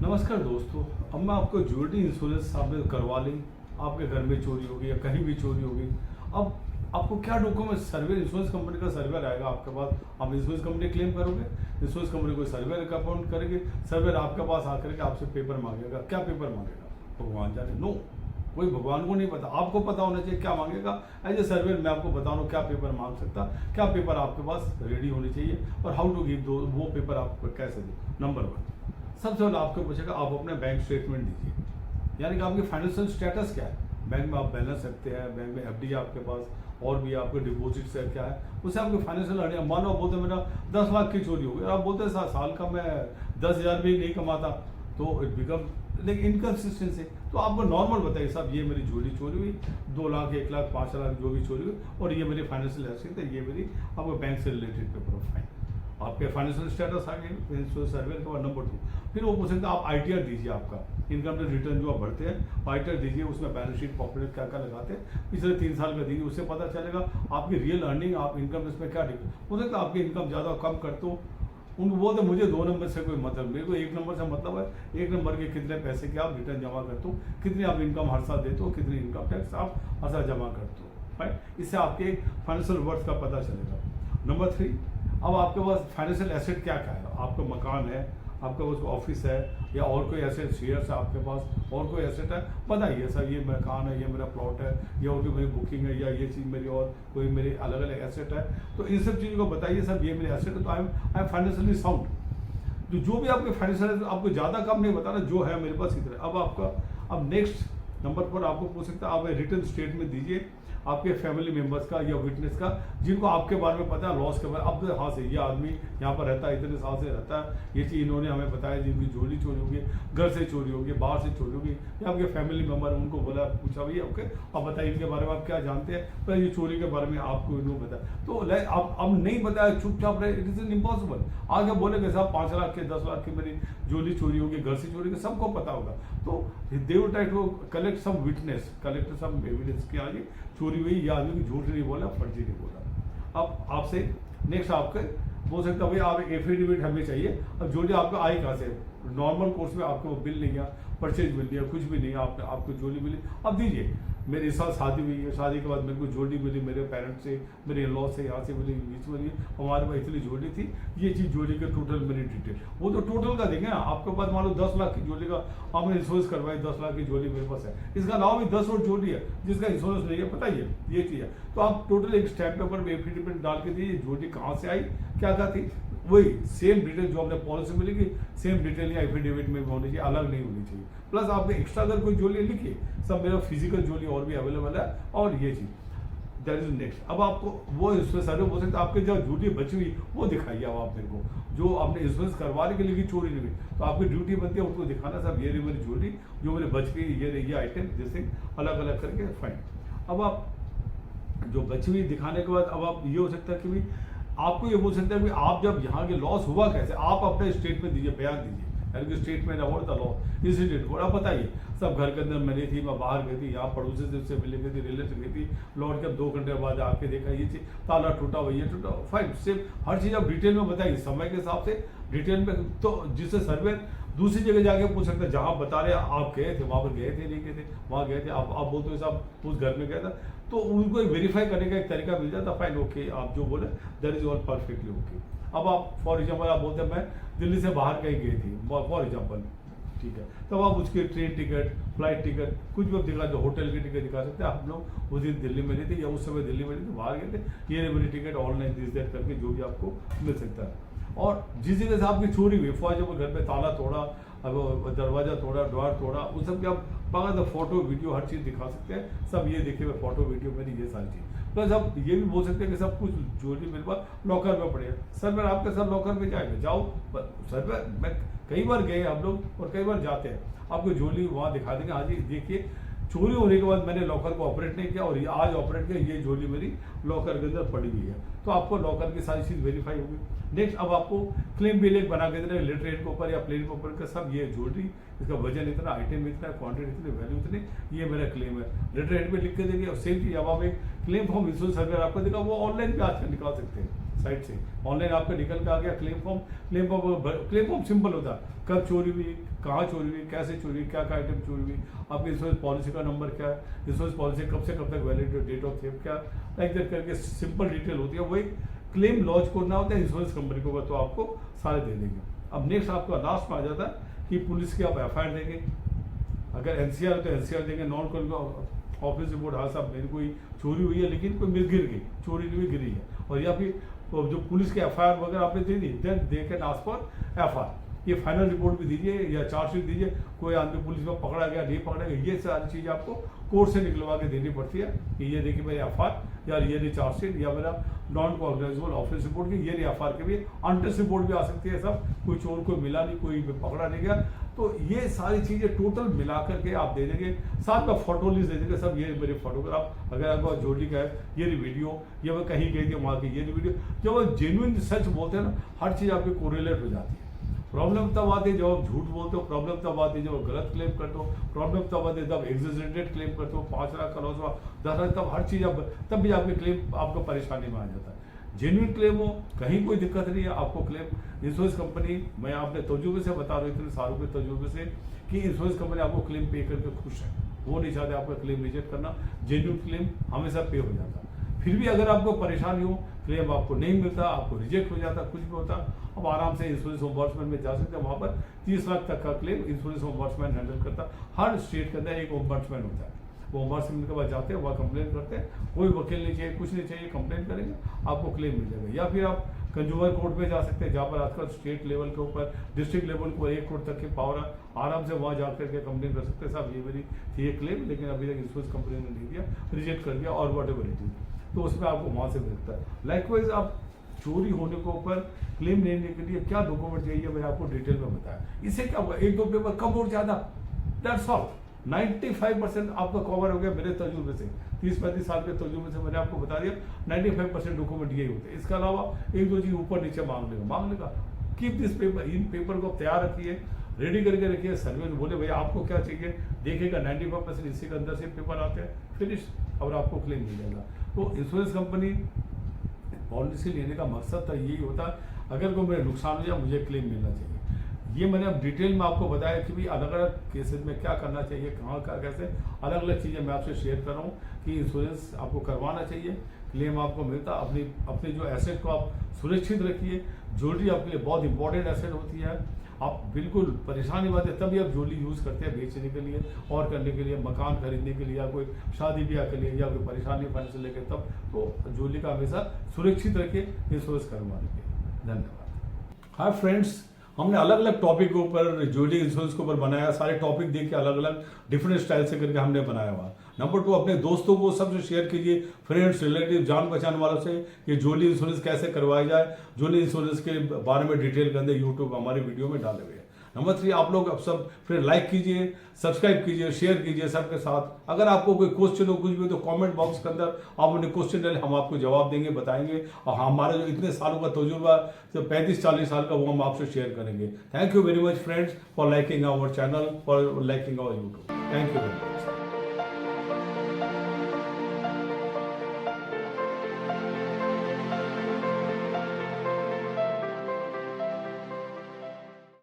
नमस्कार दोस्तों। अब मैं आपको ज्वेलरी इंश्योरेंस आपने करवा ली, आपके घर में चोरी होगी या कहीं भी चोरी होगी। अब आपको क्या डॉक्यूमेंट, सर्वे, इंश्योरेंस कंपनी का सर्वर आएगा आपके पास, आप इंश्योरेंस कंपनी क्लेम करोगे, इंश्योरेंस कंपनी कोई सर्वर का अपॉइंट करेगी, सर्वर आपके पास आकर के आपसे पेपर मांगेगा। क्या पेपर मांगेगा भगवान जाने, नो, कोई भगवान को नहीं पता, आपको पता होना चाहिए क्या मांगेगा। एज ए सर्वेयर मैं आपको बता रहा हूँ क्या पेपर मांग सकता, क्या पेपर आपके पास रेडी होनी चाहिए और हाउ टू गिव दो वो पेपर आपको कैसे दो। नंबर 1, सबसे पहले आपको पूछेगा आप अपने बैंक स्टेटमेंट दीजिए, यानी कि आपकी फाइनेंशियल स्टेटस क्या है। बैंक में आप बैलेंस रखते हैं, बैंक में एफडी है आपके पास और भी आपके डिपॉजिट्स है क्या है, उससे आपके फाइनेंशियल अर्निंग। मानो आप बोलते मेरा 10 लाख की चोरी हो गई और आप बोलते साल का मैं 10,000 भी नहीं कमाता, तो इट बिकम लाइक इनकन्सिस्टेंसी। तो आपको नॉर्मल बताइए साहब ये मेरी ज्वेलरी चोरी हुई, 2 लाख, 1 लाख, 5 लाख जो भी चोरी हुई और ये मेरी फाइनेंशियल हैसियत है, ये मेरी आपको बैंक से रिलेटेड पेपर ऑफ फाइन, आपके फाइनेंशियल स्टेटस आ गए सर्वे के बाद। नंबर 2, फिर वो पूछ सकते हैं आप आईटीआर दीजिए, आपका इनकम टैक्स रिटर्न जो आप भरते हैं आईटीआर दीजिए, उसमें बैलेंस शीट प्रॉफिट क्या क्या लगाते हैं पिछले 3 साल का दीजिए, उससे पता चलेगा आपकी रियल अर्निंग, आप इनकम टैक्स में क्या डिफरेंस हो सकता है। आपकी इनकम ज़्यादा कम करते हो, उनको बोलते मुझे 2 नंबर से कोई मतलब, मेरे को 1 नंबर से मतलब है 1 नंबर के कितने पैसे के आप रिटर्न जमा करते हो, कितनी आप इनकम हर साल देते हो, कितनी इनकम टैक्स आप हर साल जमा करते हो, राइट। इससे आपके फाइनेंशियल वर्थ का पता चलेगा। नंबर 3, अब आपके पास फाइनेंशियल एसेट क्या क्या है, आपका मकान है, आपका पास ऑफिस है या और कोई एसेट, शेयर्स है आपके पास और कोई एसेट है, बताइए सर ये मकान है, ये मेरा प्लॉट है, या और कोई मेरी बुकिंग है, या ये चीज़ मेरी और कोई मेरे अलग अलग एसेट है, तो इन सब चीज़ों को बताइए सर ये मेरे एसेट है, तो आई एम फाइनेंशियली साउंड। जो भी आपके फाइनेंशियल, आपको ज़्यादा कम नहीं बताना, जो है मेरे पास इतना। अब आपका, अब नेक्स्ट नंबर पर आपको पूछ सकता है आप रिटर्न स्टेटमेंट दीजिए आपके फैमिली मेंबर्स का या विटनेस का, जिनको आपके बारे में पता है लॉस के बारे में। अब हाँ से ये आदमी यहाँ पर रहता है, इतने साल से रहता है, ये चीज़ इन्होंने हमें बताया, जिनकी ज्वेलरी चोरी होगी, घर से चोरी होगी, बाहर से चोरी होगी, या आपके फैमिली मेंबर उनको बोला, पूछा भैया ओके आप बताइए इनके बारे में आप क्या जानते हैं, पर ये चोरी के बारे में आपको इन्होंने बताया, तो अब नहीं बताया, चुपचाप रहे, इट इज इम्पॉसिबल। आगे बोलेंगे साहब 5 लाख के 10 लाख की मेरी ज्वेलरी चोरी होगी, घर से चोरी होगी, सबको पता होगा। तो they will try to collect some witness, collect some evidence कि आगे चोरी हुई, या आदमी झूठ नहीं बोला, फर्जी नहीं बोला। अब आपसे नेक्स्ट आपके बोल सकता है भैया आप एफिडेविट हमें चाहिए। अब ज्वेलरी आपका आई कहाँ से, नॉर्मल कोर्स में आपको बिल नहीं है, परचेज बिल नहीं है, कुछ भी नहीं है, आपको ज्वेलरी मिली, अब दीजिए। मेरे इस साल शादी हुई है, शादी के बाद मेरे को ज्वेलरी मिली, मेरे पेरेंट्स से, मेरे इन लॉ से, यहाँ से मिली, बीच मिली, हमारे पास इतनी ज्वेलरी थी, ये चीज़ ज्वेलरी के टोटल मेरी डिटेल, वो तो टोटल का देंगे ना। आपके पास मान लो 10 लाख की ज्वेलरी का आपने इंश्योरेंस करवाई, 10 लाख की ज्वेलरी मेरे पास है, इसका अलावा भी 10 और ज्वेलरी है जिसका इंश्योरेंस नहीं है, बताइए ये चीज़ है। तो आप टोटल एक स्टैम्प पेपर में एफिडेविट डाल के दीजिए, ज्वेलरी कहाँ से आई, क्या क्या थी, वही सेम डिटेल जो आपने पॉलिसी मिलेगी, सेम डिटेल या एफिडेविट में भी होनी चाहिए, अलग नहीं होनी चाहिए। प्लस आपने एक्स्ट्रा अगर कोई ज्वेलरी लिखिए, सब मेरा फिजिकल ज्वेलरी और भी अवेलेबल है, और ये चीज़ दैट इज नेक्स्ट। अब आपको वो इंश्योरेंस सर्वे हो सकता है, आपके जो ज्वेलरी बची हुई वो दिखाइए। अब आप मेरे को जो आपने इंश्योरेंस करवाने के लिए चोरी नहीं हुई, तो आपकी ड्यूटी बनती है उसको दिखाना, सब ये मेरी ज्वेलरी जो मेरे बच गई, ये आइटम जैसे अलग अलग करके फाइन। अब आप जो बची हुई दिखाने के बाद, अब आप ये हो सकता है कि भाई आपको ये बोल सकते हैं कि आप जब यहाँ के लॉस हुआ कैसे, आप अपने स्टेटमेंट दीजिए, बयान दीजिए, यानी कि statement about the law incident. आप बताइए सब घर के अंदर मैंने थी, मैं बाहर गई थी, यहाँ पड़ोसी से उससे मिली गई थी, रिलेटिव गई थी, लौट के 2 घंटे बाद आके देखा ये चीज़ ताला टूटा हुआ, ये टूटा, फाइन, सिर्फ हर चीज़ आप डिटेल में बताइए, समय के हिसाब से डिटेल में। तो जिससे सर्वे दूसरी जगह जाके पूछ सकते हैं, जहाँ बता रहे आप गए थे वहाँ पर गए थे, नहीं गए थे, वहाँ गए थे, आप बोलते हो साहब उस घर में गया था, तो उनको वेरीफाई करने का एक तरीका मिल जाता, फाइन ओके आप जो बोले that is all perfectly okay. अब आप फॉर एग्जाम्पल आप बोलते हैं मैं दिल्ली से बाहर कहीं गई थी फॉर एग्जाम्पल, ठीक है, तब आप उसकी ट्रेन टिकट, फ्लाइट टिकट, कुछ भी दिखा दो, होटल की टिकट दिखा सकते हैं। आप लोग उस दिन दिल्ली में नहीं थे या उस समय दिल्ली में नहीं थे, बाहर गए थे, ये मेरी टिकट ऑनलाइन दिस दैट करके जो भी आपको मिल सकता है। और जिस जगह से आपकी चोरी हुई, फॉर एग्जाम्पल घर पे ताला तोड़ा, अब दरवाजा तोड़ा, द्वार तोड़ा, उस सब के आप पागा फोटो वीडियो हर चीज़ दिखा सकते हैं, सब ये देखिए फोटो वीडियो मेरी ये सारी चीज़। प्लस आप ये भी बोल सकते हैं कि सब कुछ ज्वेलरी मेरे पास लॉकर में पड़े हैं, सर मैं आपके साथ लॉकर में जाएंगे, जाओ सर मैं कई बार गए हम लोग और कई बार जाते हैं, आपको ज्वेलरी वहाँ दिखा देंगे, हाँ जी देखिए चोरी होने के बाद मैंने लॉकर को ऑपरेट नहीं किया और ये आज ऑपरेट किया, ये ज्वेलरी मेरी लॉकर के अंदर पड़ी हुई है, तो आपको लॉकर की सारी चीज़ वेरीफाई होगी। नेक्स्ट अब आपको क्लेम बिल एक बना के देना, लेटर हेड के ऊपर या प्लेन के ऊपर का सब ये ज्वेलरी, इसका वजन इतना, आइटम इतना, क्वांटिटी इतनी, वैल्यू इतनी, ये मेरा क्लेम है, लेटर हेड पे लिख के देंगे। और सेम चीज़ अब आप एक क्लेम फॉर्म इंश्योरेंस सर्वे आपको देगा, वो ऑनलाइन भी आजकल निकाल सकते हैं, साइट से, ऑनलाइन आपका निकल के आ गया क्लेम फॉर्म सिंपल होता है, कब चोरी हुई, कहाँ चोरी हुई, कैसे चोरी हुई, क्या क्या आइटम चोरी हुई, आपकी इंश्योरेंस पॉलिसी का नंबर क्या है, इंश्योरेंस पॉलिसी कब से कब तक वैलिड, डेट ऑफ थेफ्ट क्या, लाइक दैट करके सिंपल डिटेल होती है। वही क्लेम लॉन्च करना होता है इंश्योरेंस कंपनी को, तो आपको सारे दे देंगे। अब नेक्स्ट आपका लास्ट में आ जाता है कि पुलिस की आप एफ देंगे, अगर एनसीआर तो एनसीआर देंगे, नॉन क्रिमिनल ऑफिस रिपोर्ट, हाँ साहब मेरी कोई चोरी हुई है लेकिन कोई गिर गई, चोरी नहीं हुई गिरी है, और या फिर जो पुलिस की एफआईआर वगैरह आपने दे दी, then they can ask for FIR, ये फाइनल रिपोर्ट भी दीजिए या चार्जशीट दीजिए, कोई आदमी पुलिस में पकड़ा गया नहीं पकड़ा गया, ये सारी चीज़ें आपको कोर्ट से निकलवा के देनी पड़ती है कि ये देखिए मेरी एफआईआर या ये चार्जशीट या मेरा नॉन कॉग्नाइजेबल ऑफिस रिपोर्ट की, ये एफआईआर के भी अनटेस्ट रिपोर्ट भी आ सकती है। सब कोई चोर कोई मिला नहीं, कोई पकड़ा नहीं गया, तो ये सारी चीज़ें टोटल मिला करके आप दे देंगे। साथ में फोटो लिस्ट दे देंगे, सब ये मेरे फोटोग्राफ, अगर आपको ज्वेलरी का है ये वीडियो, ये मैं कहीं गई थी वहाँ की ये वीडियो, जब वो जेन्युइन सच बोलते हैं ना, हर चीज़ आपकी कोरिलेट हो जाती है। प्रॉब्लम तब आती है जब आप झूठ बोलते हो, प्रॉब्लम तब आती है जब आप गलत क्लेम करते हो, प्रॉब्लम तब आती है जब एग्जेजरेटेड क्लेम करते हो, 5 लाख का लॉस हुआ, 10 लाख, तब हर चीज़ तब भी आपके क्लेम आपको परेशानी में आ जाता है। जेन्युइन क्लेम हो, कहीं कोई दिक्कत नहीं है, आपको क्लेम इंश्योरेंस कंपनी, मैं आपने तजुर्बे से बता रहा हूँ, इतने सालों के तजुर्बे से, कि इंश्योरेंस कंपनी आपको क्लेम पे करके खुश है, वो नहीं चाहते आपका क्लेम रिजेक्ट करना, जेन्युइन क्लेम हमेशा पे हो जाता है। फिर भी अगर आपको परेशानी हो, क्लेम आपको नहीं मिलता, आपको रिजेक्ट हो जाता, कुछ भी होता, अब आराम से इंश्योरेंस ओम्बड्समैन में जा सकते हैं, वहाँ पर 30 लाख तक का क्लेम इंश्योरेंस ओम्बड्समैन हैंडल करता। हर स्टेट के अंदर एक ओम्बड्समैन होता है, वो ओम्बड्समैन के पास जाते हैं, वहाँ कंप्लेन करते हैं, कोई वकील नहीं चाहिए, कुछ नहीं चाहिए, कंप्लेन करेंगे आपको क्लेम मिल जाएगा। या फिर आप कंज्यूमर कोर्ट में जा सकते हैं, जहाँ पर आजकल स्टेट लेवल के ऊपर, डिस्ट्रिक्ट लेवल के ऊपर 1 करोड़ तक के पावर है, आराम से वहाँ जा करके कंप्लेन कर सकते हैं, साहब ये मेरी थी क्लेम, लेकिन अभी तक इंश्योरेंस कंपनी ने नहीं दिया, रिजेक्ट कर दिया, और वट एवर इट इज, तो उसमें आपको वहाँ से मिलता है। लाइकवाइज आप चोरी होने के ऊपर क्लेम लेने के लिए क्या डॉक्यूमेंट चाहिए, मैंने आपको डिटेल में बताया। इससे क्या होगा, 1-2 पेपर कम और ज़्यादा, दैट्स ऑल, 95% आपका कवर हो गया मेरे तजुर्बे से, 30-35 साल के तजुर्बे से मैंने आपको बता दिया, 95% डॉक्यूमेंट यही होते हैं। इसके अलावा 1-2 चीज़ ऊपर नीचे मांग लेगा। Keep this paper, in paper को तैयार रखिए, रेडी करके रखिए, सर्वे में बोले भैया आपको क्या चाहिए, देखेगा 95% इसी के अंदर से पेपर आते हैं, फिनिश, और आपको क्लेम मिल जाएगा। तो इंश्योरेंस कंपनी पॉलिसी लेने का मकसद तो यही होता है, अगर कोई मेरा नुकसान हो जाए मुझे क्लेम मिलना चाहिए। ये मैंने अब डिटेल में आपको बताया कि भाई अलग अलग केसेस में क्या करना चाहिए, कहाँ का कैसे, अलग अलग चीज़ें मैं आपसे शेयर कर रहा हूँ कि इंश्योरेंस आपको करवाना चाहिए, क्लेम आपको मिलता। अपने जो एसेट को आप सुरक्षित रखिए, ज्वेलरी आपके लिए बहुत इंपॉर्टेंट एसेट होती है। आप बिल्कुल परेशानी बात है, तभी आप ज्वेलरी यूज़ करते हैं बेचने के लिए और करने के लिए, मकान खरीदने के लिए, या कोई शादी ब्याह के लिए, या कोई परेशानी फाइनेंशियल लेके, तब तो ज्वेलरी का हमेशा सुरक्षित रखिए इंश्योरेंस करवाने के। धन्यवाद। हाय फ्रेंड्स, हमने अलग अलग टॉपिक के ऊपर ज्वेलरी इंश्योरेंस के ऊपर बनाया, सारे टॉपिक देख के अलग अलग डिफरेंट स्टाइल से करके हमने बनाया हुआ। नंबर 2, अपने दोस्तों को सबसे शेयर कीजिए, फ्रेंड्स रिलेटिव जान पहचान वालों से, कि ज्वेलरी इंश्योरेंस कैसे करवाया जाए। ज्वेलरी इंश्योरेंस के बारे में डिटेल के अंदर यूट्यूब हमारे वीडियो में डाले हुए हैं। नंबर 3, आप लोग अब सब फिर लाइक कीजिए, सब्सक्राइब कीजिए, शेयर कीजिए सबके साथ। अगर आपको कोई क्वेश्चन हो कुछ भी, तो कमेंट बॉक्स के अंदर आप अपने क्वेश्चन डालें, हम आपको जवाब देंगे, बताएंगे, और हमारा जो इतने सालों का तजुर्बा, जो 35-40 साल का, वो हम आपसे शेयर करेंगे। Thank you very much friends for liking our channel, for liking our YouTube. Thank you very much.